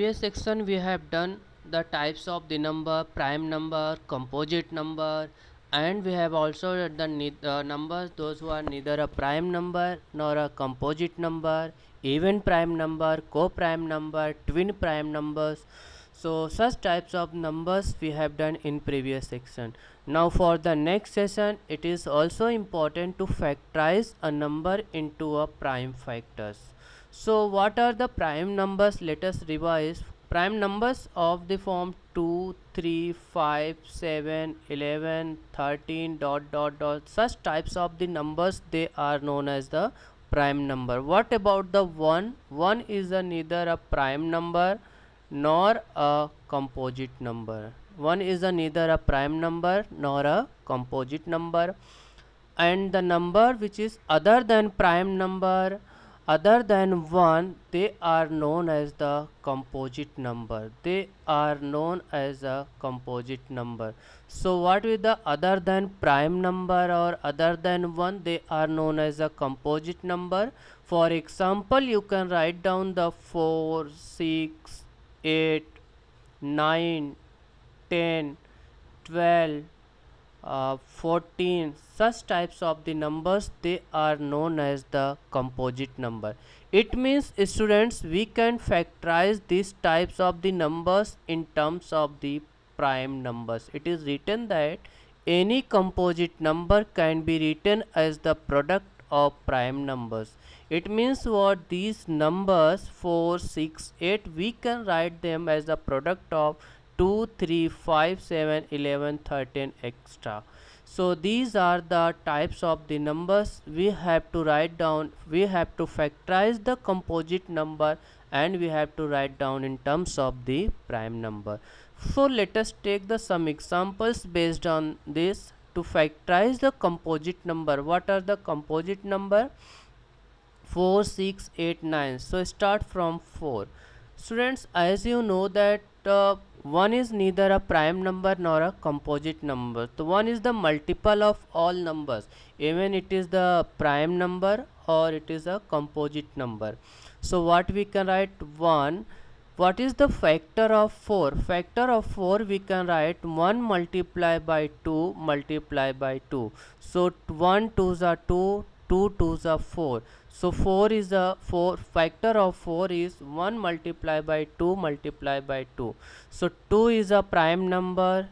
previous section we have done the types of the number, prime number, composite number, and we have also the numbers those who are neither a prime number nor a composite number, even prime number, co-prime number, twin prime numbers. So such types of numbers we have done in previous section. Now for the next session, it is also important to factorize a number into a prime factors. So what are the prime numbers? Let us revise. Prime numbers of the form 2, 3, 5, 7, 11, 13 dot dot dot. Such types of the numbers, they are known as the prime number. What about the 1? 1 is neither a prime number nor a composite number. 1 is neither a prime number nor a composite number. And the number which is other than prime number, other than 1, they are known as the composite number. They are known as a composite number. So what with the other than prime number or other than 1, they are known as a composite number. For example, you can write down the 4, 6, 8, 9, 10, 12, 14. Such types of the numbers, they are known as the composite number. It means, students, we can factorize these types of the numbers in terms of the prime numbers. It is written that any composite number can be written as the product of prime numbers. It means what? These numbers 4, 6, 8, we can write them as the product of 2, 3, 5, 7, 11, 13, etc. So these are the types of the numbers we have to write down. We have to factorize the composite number and we have to write down in terms of the prime number. So let us take the some examples based on this to factorize the composite number. What are the composite number? 4, 6, 8, 9. So start from 4. Students, as you know that 1 is neither a prime number nor a composite number. So 1 is the multiple of all numbers, even it is the prime number or it is a composite number. So what we can write? 1. What is the factor of 4? Factor of 4 we can write 1 multiply by 2 multiply by 2. So 1 2s are 2, 2 2s are 4. So 4 is a 4, factor of 4 is 1 multiply by 2 multiply by 2. So 2 is a prime number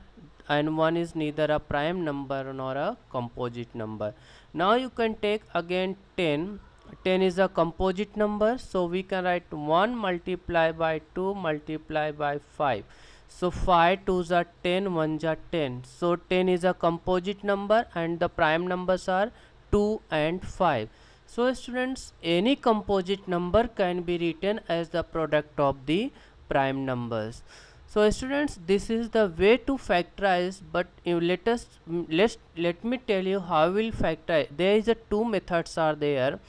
and 1 is neither a prime number nor a composite number. Now you can take again 10. 10 is a composite number, so we can write 1 multiply by 2 multiply by 5. So 5 2s are 10, 1s are 10. So 10 is a composite number and the prime numbers are 2 and 5. So students, any composite number can be written as the product of the prime numbers. So students, this is the way to factorize, but let me tell you how we'll factorize. There is a two methods are there.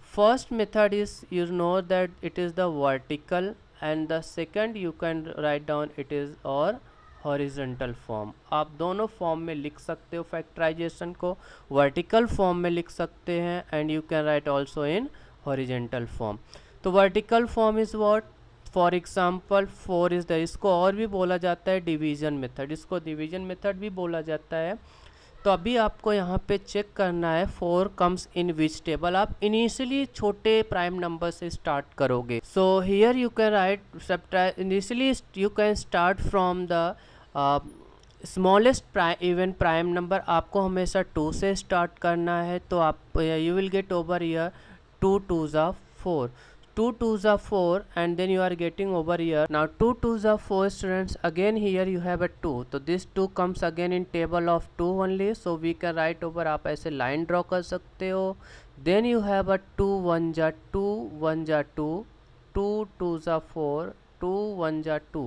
First method is, you know that it is the vertical, and the second you can write down it is or horizontal form. आप दोनों form में लिख सकते हो factorisation को. Vertical form में लिख सकते हैं and you can write also in horizontal form. तो vertical form is what? For example 4 is the, इसको और भी बोला जाता है डिवीजन मेथड, इसको डिवीजन मेथड भी बोला जाता है. तो अभी आपको यहाँ पे चेक करना है 4 कम्स इन विच टेबल. आप इनिशियली छोटे प्राइम नंबर से स्टार्ट करोगे. So here you can right initially you can start from the smallest even prime number. आपको हमेशा 2 से स्टार्ट करना है. तो आप you will get over here 2 2s are 4. 2 2s are 4 and then you are getting over here. Now 2 2s are 4 students. Again here you have a 2. So this 2 comes again in table of 2 only. So we can write over, आप ऐसे line draw कर सकते हो. Then you have a 2 1s are 2, 1s are 2, 2 2s are 4, 2 1s are 2.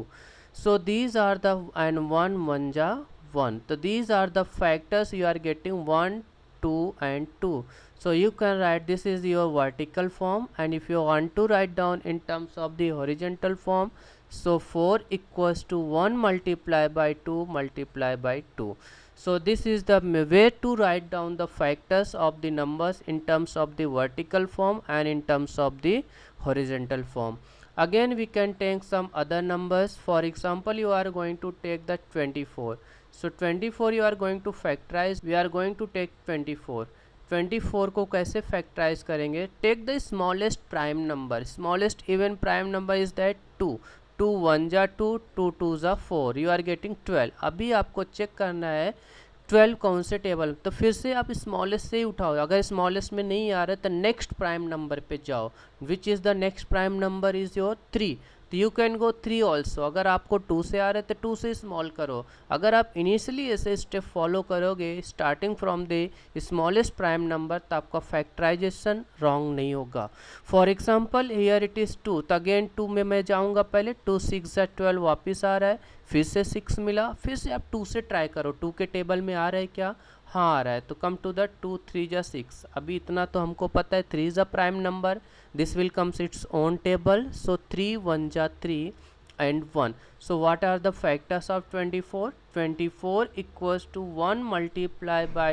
So these are the, and 1 1s are 1. So these are the factors you are getting 1, 2 and 2. So you can write, this is your vertical form, and if you want to write down in terms of the horizontal form, so 4 equals to 1 multiply by 2 multiply by 2. So this is the way to write down the factors of the numbers in terms of the vertical form and in terms of the horizontal form. Again we can take some other numbers. For example, you are going to take the 24. So 24 you are going to factorize. We are going to take 24. 24 को कैसे factorize करेंगे? Take the smallest prime number. Smallest even prime number is that 2. 2 1 जा 2, 2 2 जा 4. You are getting 12. अभी आपको check करना है 12 कौन से टेबल, तो फिर से आप स्मॉलेस्ट से ही उठाओ. अगर स्मॉलेस्ट में नहीं आ रहा है तो नेक्स्ट प्राइम नंबर पे जाओ. Which is the next prime number is your 3. तो यू कैन गो 3 ऑल्सो. अगर आपको 2 से आ रहा है तो 2 से स्मॉल करो. अगर आप इनिशियली ऐसे स्टेप फॉलो करोगे starting from the smallest prime number, तो आपका फैक्टराइजेशन रॉन्ग नहीं होगा. For example here it is 2, तो अगेन 2 में मैं जाऊंगा. पहले 2 6 जा 12 वापस आ रहा है, फिर से 6 मिला, फिर से आप 2 से ट्राई करो. 2 के टेबल में आ रहा है क्या? हाँ आ रहा है. तो कम टू द 2 3 जा 6. अभी इतना तो हमको पता है 3 is a prime number. This will comes its own table. So 3 1 जा 3 and 1. So what are the factors of 24? 24 equals to 1 multiply by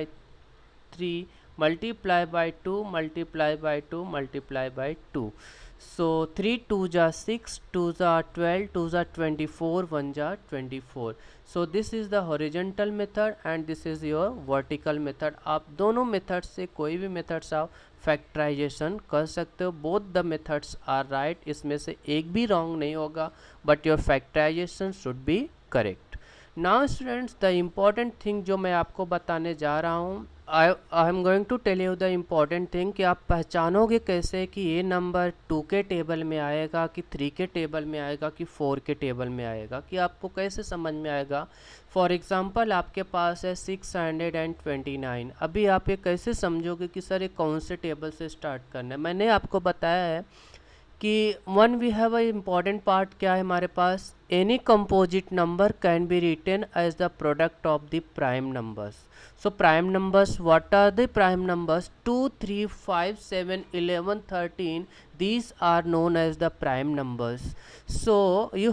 3 multiply by 2 multiply by 2 multiply by 2. So 3 2 ja 6, 2 ja 12, 2 ja 24, 1 ja 24. So this is the horizontal method and this is your vertical method. आप दोनों method से कोई भी methods आप factorisation कर सकते हो. Both the methods are right. इसमें से एक भी रॉन्ग नहीं होगा, but your factorization should be correct. Now students, the important thing जो मैं आपको बताने जा रहा हूँ, I am going to tell you the important thing कि आप पहचानोगे कैसे कि ये नंबर 2 के टेबल में आएगा कि 3 के टेबल में आएगा कि 4 के टेबल में आएगा, कि आपको कैसे समझ में आएगा. फॉर एग्जांपल आपके पास है 629. अभी आप ये कैसे समझोगे कि सर ये कौन से टेबल से स्टार्ट करना है? मैंने आपको बताया है कि one we have a important part. क्या है हमारे पास? Any composite number can be written as the product of the prime numbers. So prime numbers, what are the prime numbers? 2 3 5 7 11 13. These are known as the prime numbers. So you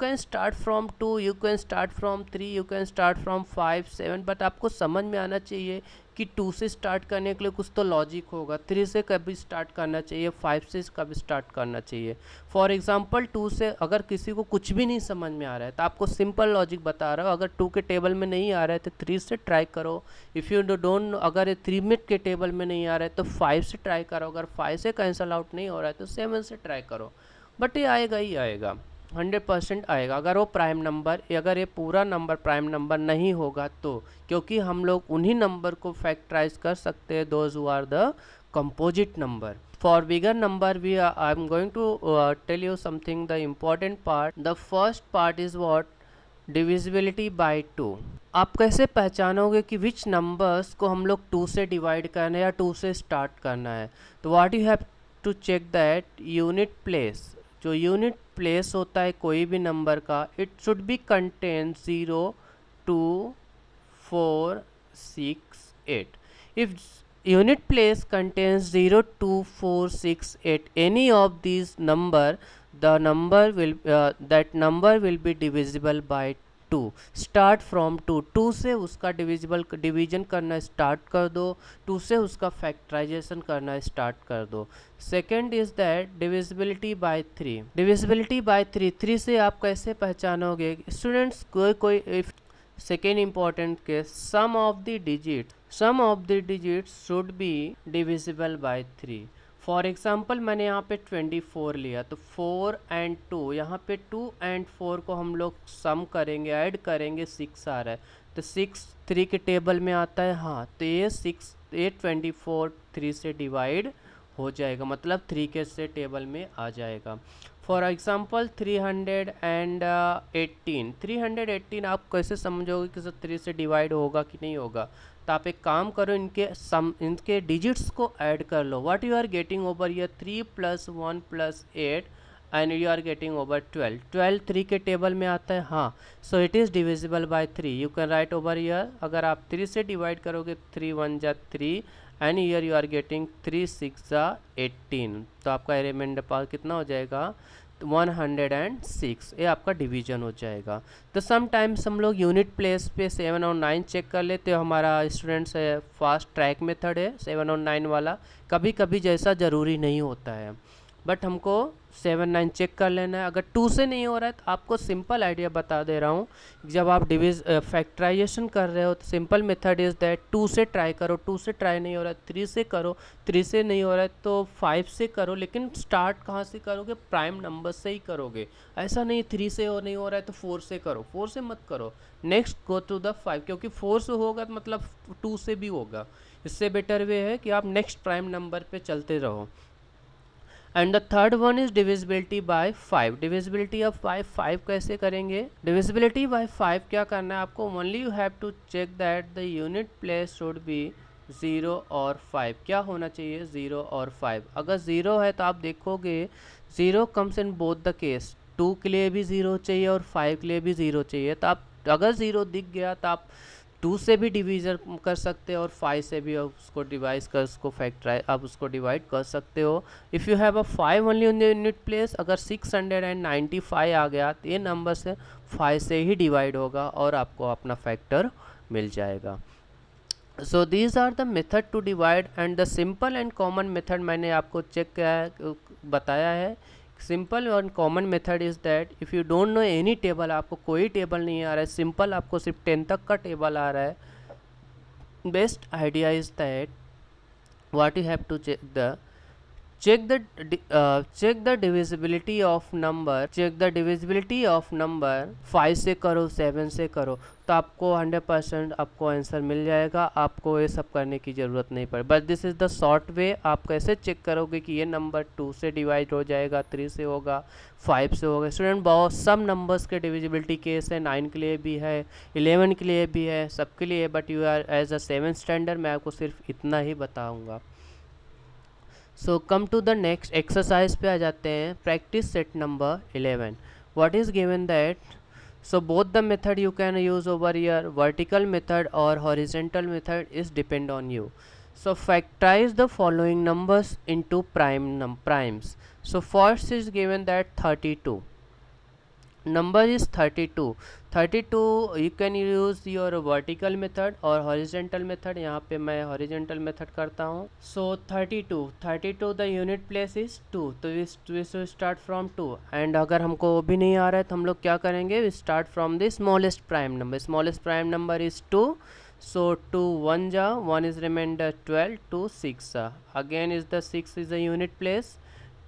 can start from 2, you can start from 3, you can start from 5 7. but आपको समझ में आना चाहिए कि 2 से start करने के लिए कुछ तो लॉजिक होगा. 3 से कभी स्टार्ट करना चाहिए, 5 से कभी स्टार्ट करना चाहिए. फॉर एग्जांपल 2 से अगर किसी को कुछ भी नहीं समझ में आ रहा है तो आपको सिंपल लॉजिक बता रहा हूँ. अगर 2 के टेबल में नहीं आ रहा है तो 3 से ट्राई करो. इफ़ यू डोंट, अगर 3 मिनट के टेबल में नहीं आ रहा है तो 5 से ट्राई करो. अगर 5 से कैंसिल आउट नहीं हो रहा है तो 7 से ट्राई करो. बट ये आएगा ही आएगा, 100% आएगा. अगर वो प्राइम नंबर, अगर ये पूरा नंबर प्राइम नंबर नहीं होगा तो, क्योंकि हम लोग उन्हीं नंबर को फैक्टराइज कर सकते हैं those who are the composite number. For bigger number, I am going to tell you something, the important part. The first part is what? Divisibility by 2. आप कैसे पहचानोगे कि विच नंबर्स को हम लोग 2 से डिवाइड करना है या 2 से स्टार्ट करना है? तो what you have to check that unit place. जो यूनिट प्लेस होता है कोई भी नंबर का, it should be contain 0 2 4 6 8. If unit place contains 0 2 4 6 8, any of these number, the number will that number will be divisible by 2. start from 2. 2 से उसका division करना start कर दो. 2 से उसका फैक्टराइजेशन करना स्टार्ट कर दो. Second is that divisibility bye 3. Divisibility bye 3, 3 से आप कैसे पहचानोगे स्टूडेंट्स? कोई second important case, sum of the digits should be divisible by 3. For example मैंने यहाँ पे 24 लिया तो 4 and 2, यहाँ पे 2 and 4 को हम लोग सम करेंगे, ऐड करेंगे, 6 आ रहा है. तो 6 3 के टेबल में आता है. हाँ, तो ये 24 3 से डिवाइड हो जाएगा, मतलब 3 के से टेबल में आ जाएगा. फॉर एग्जाम्पल 318 आप कैसे समझोगे कि सर 3 से डिवाइड होगा कि नहीं होगा? तो आप एक काम करो, इनके डिजिट्स को ऐड कर लो. What you are getting over here? 3 + 1 + 8 and you are getting over 12. 12 3 के टेबल में आता है. हाँ, so it is divisible by 3. You can write over here. अगर आप 3 से डिवाइड करोगे 3 1 जा 3 and here you are getting 3 6 जा 18. तो आपका रिमाइंडर पार्ट कितना हो जाएगा? 106. ये आपका डिवीजन हो जाएगा. तो समटाइम्स हम लोग यूनिट प्लेस पे 7 और 9 चेक कर लेते हो. हमारा स्टूडेंट्स है फास्ट ट्रैक मेथड है 7 और 9 वाला. कभी कभी जैसा ज़रूरी नहीं होता है. बट हमको 7 9 चेक कर लेना है। अगर 2 से नहीं हो रहा है तो आपको सिंपल आइडिया बता दे रहा हूँ, जब आप फैक्टराइजेशन कर रहे हो तो सिंपल मेथड इज़ दैट 2 से ट्राई करो, 2 से ट्राई नहीं हो रहा है 3 से करो, 3 से नहीं हो रहा है तो 5 से करो, लेकिन स्टार्ट कहाँ से करोगे, प्राइम नंबर से ही करोगे। ऐसा नहीं 3 से नहीं हो रहा है तो 4 से करो, 4 से मत करो, नेक्स्ट गो टू द 5, क्योंकि 4 से होगा तो मतलब 2 से भी होगा। इससे बेटर वे है कि आप नेक्स्ट प्राइम नंबर पे चलते रहो। And the third one is divisibility bye 5। Divisibility of 5 कैसे करेंगे? डिविजिबिलिटी बाय 5 क्या करना है आपको, only you have to check that the unit place should be 0 और 5। क्या होना चाहिए? 0 और 5। अगर 0 है तो आप देखोगे 0 comes in both the case, 2 के लिए भी 0 चाहिए और 5 के लिए भी 0 चाहिए। तो आप अगर 0 दिख गया तो आप 2 से भी डिवीजन कर सकते हो और 5 से भी उसको डिवाइस कर उसको फैक्टराइज आप उसको डिवाइड कर सकते हो। If you have a 5 only in the unit place, अगर 695 आ गया तो ये नंबर से 5 से ही डिवाइड होगा और आपको अपना फैक्टर मिल जाएगा। So these are the method to divide and the simple and common method मैंने आपको चेक किया है, बताया है। सिंपल और common method is that if you don't know any table, आपको कोई टेबल नहीं आ रहा है, सिंपल आपको सिर्फ 10 तक का टेबल आ रहा है, best idea is that what you have to check the divisibility of number 5 से करो, 7 से करो, तो आपको 100% आपको आंसर मिल जाएगा। आपको ये सब करने की ज़रूरत नहीं पड़े, but this is the short way. आप कैसे चेक करोगे कि ये नंबर 2 से डिवाइड हो जाएगा, 3 से होगा, 5 से होगा। स्टूडेंट बहुत सब नंबर्स के डिविजिबिलिटी केस है, 9 के लिए भी है, 11 के लिए भी है, सबके लिए, but you are as a 7th standard मैं आपको सिर्फ इतना ही बताऊँगा। So come to the next exercise पे आ जाते हैं। Practice set number 11। What is given that, so both the method you can use over here, vertical method और horizontal method is depend on you. So factorise the following numbers into primes. So first is given that 32, number is 32 you can use your vertical method और horizontal method। यहाँ पे मैं horizontal method करता हूँ। so 32 the unit place is 2, तो we should start from 2 and अगर हमको वो भी नहीं आ रहा है तो हम लोग क्या करेंगे, we start from the smallest prime number is 2, so 2 1 ja 1 is remainder 12, 2 6 again is the 6 is the unit place,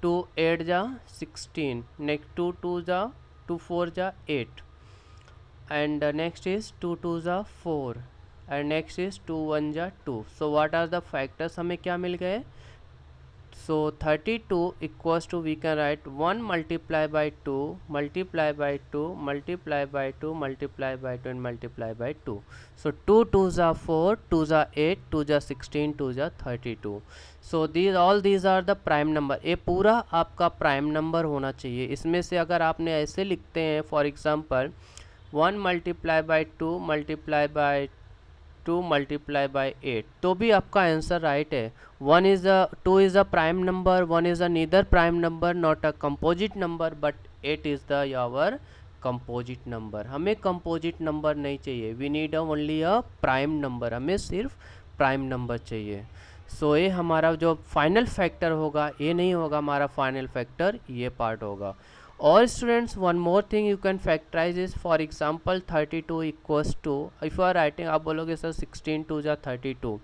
2 8 ja 16, next 2 2 ja 2 4 ja 8 and next is 2 2 ja 4 and next is 2 1 ja 2। so what are the factors हमें क्या मिल गए, so 32 equals to we can write 1 multiply by 2 multiply by 2 multiply by 2 multiply by 2 and multiply by 2। so 2 2 ja 4 2 ja 8 2 ja 16 2 ja 32। so these are the prime number। ये पूरा आपका prime number होना चाहिए। इसमें से अगर आपने ऐसे लिखते हैं for example 1 multiply by 2 multiply by 2 multiply by 8 तो भी आपका आंसर राइट है। 2 is a prime number, 1 is a neither prime number not a composite number but 8 is the your composite number। हमें composite number नहीं चाहिए, we need only a prime number, हमें सिर्फ prime number चाहिए। सो ये हमारा जो फाइनल फैक्टर होगा ये नहीं होगा, हमारा फाइनल फैक्टर ये पार्ट होगा। और students one more thing you can factorize is for example 32 equals to, if you are writing आप बोलोगे सर 16 2 जा 32,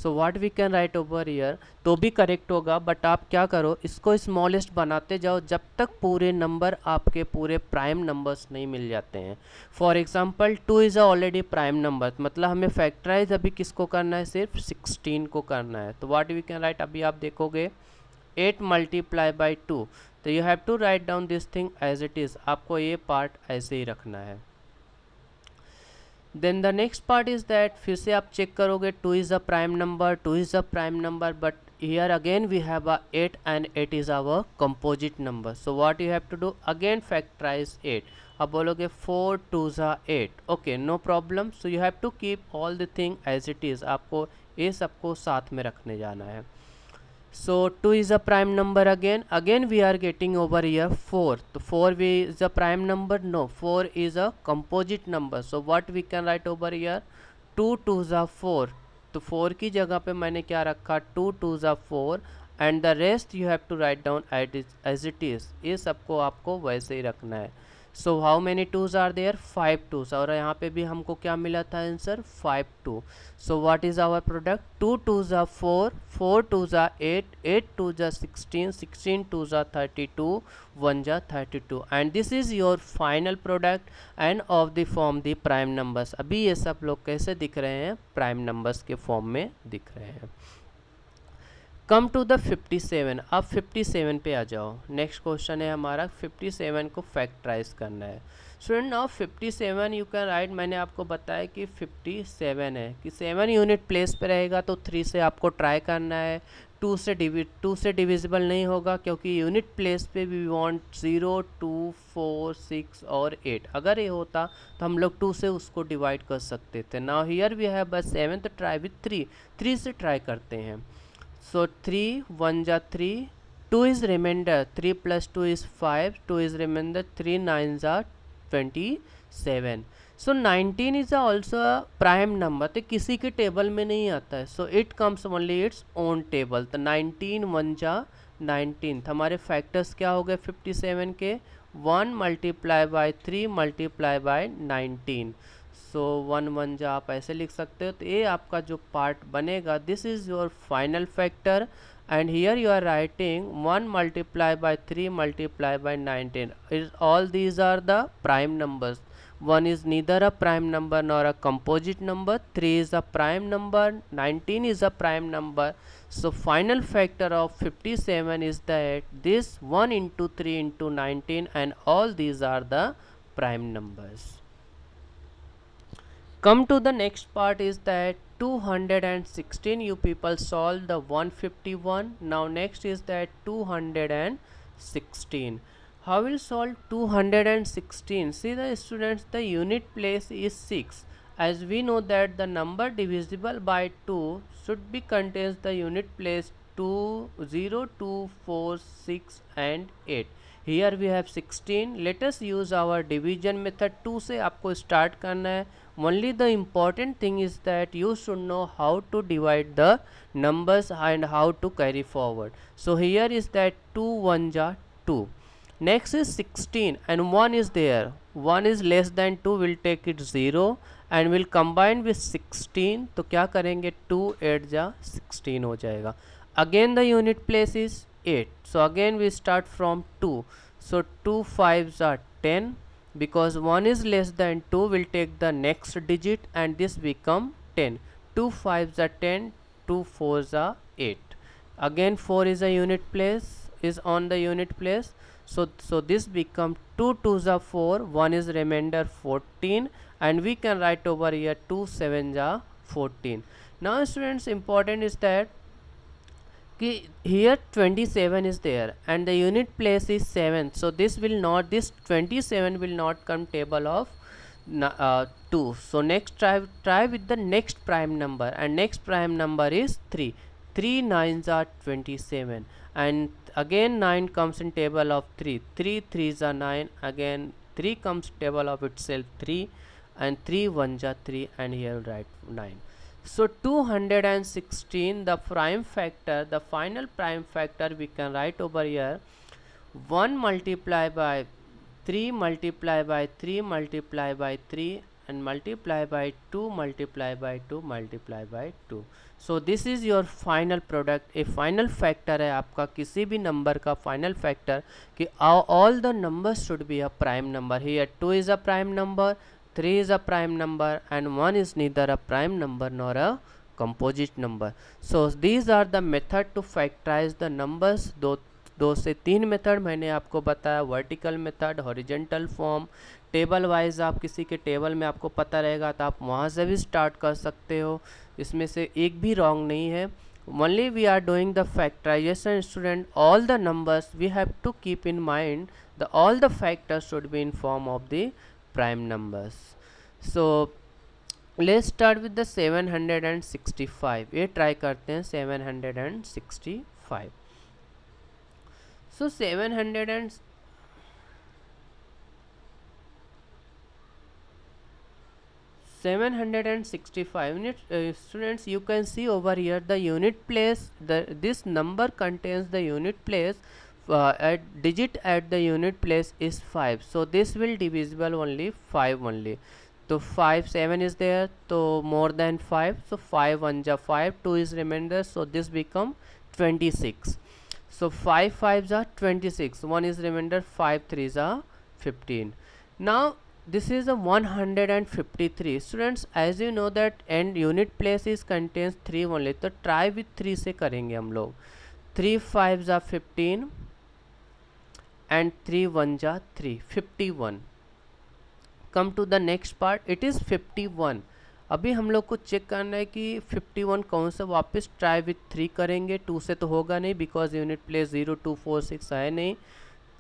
so what we can write over here, तो भी करेक्ट होगा, बट आप क्या करो इसको स्मॉलेस्ट बनाते जाओ जब तक पूरे नंबर आपके पूरे प्राइम नंबर्स नहीं मिल जाते हैं। For example 2 is already prime number, मतलब हमें फैक्टराइज अभी किसको करना है, सिर्फ 16 को करना है। तो व्हाट वी कैन राइट, अभी आप देखोगे 8 मल्टीप्लाई बाई 2, तो you have to write down this thing as it is, आपको ये पार्ट ऐसे ही रखना है। Then the next part is that फिर से आप चेक करोगे 2 is a prime number, but here again we have a 8 and 8 is our composite number। so what you have to do, again factorize 8। अब बोलोगे 4 2 जा 8, okay no problem। so you have to keep all the thing as it is, आपको ये सबको साथ में रखने जाना है। so 2 is a prime number, again we are getting over here 4, तो 4 is a prime number, no 4 is a composite number। so what we can write over here, 2 2 जा 4, तो 4 की जगह पे मैंने क्या रखा 2 2 जा 4, and the rest you have to write down as it is, ये सबको आपको वैसे ही रखना है। So how many twos are there, 5 twos, और यहाँ पे भी हमको क्या मिला था answer, 5 2। So what is our product, 2 2s are 4, 4 2s are 8, 8 2s are 16, 16 2s are 32, 1 are 32, and this is your final product and of the form the prime numbers। अभी ये सब लोग कैसे दिख रहे हैं, प्राइम नंबर्स के फॉर्म में दिख रहे हैं। कम टू द 57, अब 57 पे आ जाओ। नेक्स्ट क्वेश्चन है हमारा 57 को फैक्टराइज करना है। Student now 57 you can right, मैंने आपको बताया कि 57 है कि 7 यूनिट प्लेस पे रहेगा तो 3 से आपको ट्राई करना है। 2 से डिविजिबल नहीं होगा क्योंकि यूनिट प्लेस पे वी वांट 0 2 4 6 और 8। अगर ये होता तो हम लोग 2 से उसको डिवाइड कर सकते थे। नाउ हियर वी हैव बस 7 तो ट्राई विथ 3 से ट्राई करते हैं। So 3 1 ja 3, 2 is remainder, 3 plus 2 is 5, 2 is remainder, 3 9s are 27। So 19 is also a prime number, तो किसी के टेबल में नहीं आता है। So it comes only its own table। तो 19 1 जा 19, हमारे फैक्टर्स क्या हो गए 57 के, 1 मल्टीप्लाई बाई 3 मल्टीप्लाई बाई 19। सो 1 1 जो आप ऐसे लिख सकते हो। तो ये आपका जो पार्ट बनेगा, this is your final factor and here you are writing 1 multiply by 3 multiply by 19 is all these are the prime numbers. 1 is neither a prime number nor a composite number, 3 is a prime number, 19 is a prime number। So final factor of 57 is that this 1 into 3 into 19 and all these are the prime numbers। Come to the next part is that 216 you people solve the 151. Now next is that 216. How will solve 216? See the students, the unit place is 6. As we know that the number divisible by 2 should be contains the unit place 2 0 2 4 6 and 8। Here we have 16। Let us use our division method। 2 से आपको start करना है। Only the important thing is that you should know how to divide the numbers and how to carry forward। So here is that 2 1 ja 2। Next is 16 and 1 is there, 1 is less than 2, will take it 0 and will combine with 16। तो क्या करेंगे, 2 8 जा 16 हो जाएगा। Again the unit place is 8, so again we start from 2। So 2 5s are 10, because 1 is less than 2 will take the next digit and this become 10। 2 5s are 10, 2 4s are 8। Again 4 is a unit place, is on the unit place। So this become 2 2s are 4, 1 is remainder 14 and we can write over here 2 7s are 14। Now students, important is that here 27 is there and the unit place is 7, so this 27 will not come table of 2। So next try with the next prime number, and next prime number is 3, 3 9s are 27 and again 9 comes in table of 3, 3 3s are 9, again 3 comes table of itself 3 and 3 1s are 3 and here write 9। So 216, the prime factor, the final prime factor we can write over here 1 multiply by 3 multiply by 3 multiply by 3 and multiply by 2 multiply by 2 multiply by 2। So this is your final product। a final factor है आपका किसी भी number का final factor कि all the numbers should be a prime number। here 2 is a prime number, 3 is a prime number and 1 is neither a prime number nor a composite number। So these are the method to factorize the numbers। दो से तीन method मैंने आपको बताया, vertical method, horizontal form, table wise आप किसी के table में आपको पता रहेगा तो आप वहाँ से भी स्टार्ट कर सकते हो, इसमें से एक भी रॉन्ग नहीं है। only we are doing the factorization student, all the numbers we have to keep in mind, the all the factors should be in form of the prime numbers। so let's start with the 765। ये try करते हैं 765। so 700 and 765 unit, students, you can see over here the unit place, this number contains the unit place, at digit at the unit place is 5, so this will divisible only 5 only. So 5 7 is there, so more than 5, so 5 1 ja 5, 2 is remainder, so this become 26. So 5 5s are 26, 1 is remainder, 5 3s are 15. Now this is a 153. Students, as you know that and unit place is contains 3 only, तो try with 3 से करेंगे हम लोग. 3 5s are 15 and 3 1s are 3, 51. Come to the next part, it is 51. अभी हम लोग को check करना है कि 51 कौन सा, वापस ट्राई विथ 3 करेंगे, 2 से तो होगा नहीं बिकॉज यूनिट प्लेस 0 2 4 6 है नहीं.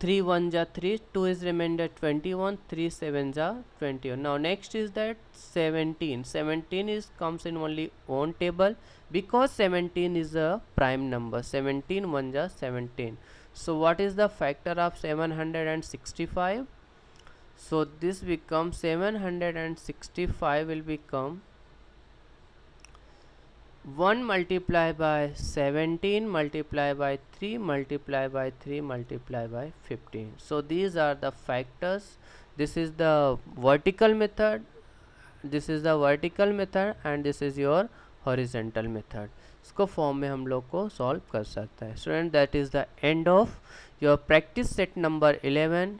3 1 जा 3, 2 is remainder 21, 3 7 जा 21. Now next is that 17. 17 is comes in only own table because 17 is a prime number. 17 1 ja 17. So what is the factor of 765? So this becomes 765 will become 1 multiplied by 17 multiplied by 3 multiplied by 3 multiplied by 15. So these are the factors. This is the vertical method, this is the vertical method and this is your horizontal method. इसको form में हम लोग को solve कर सकता है. Student, that is the end of your practice set number 11.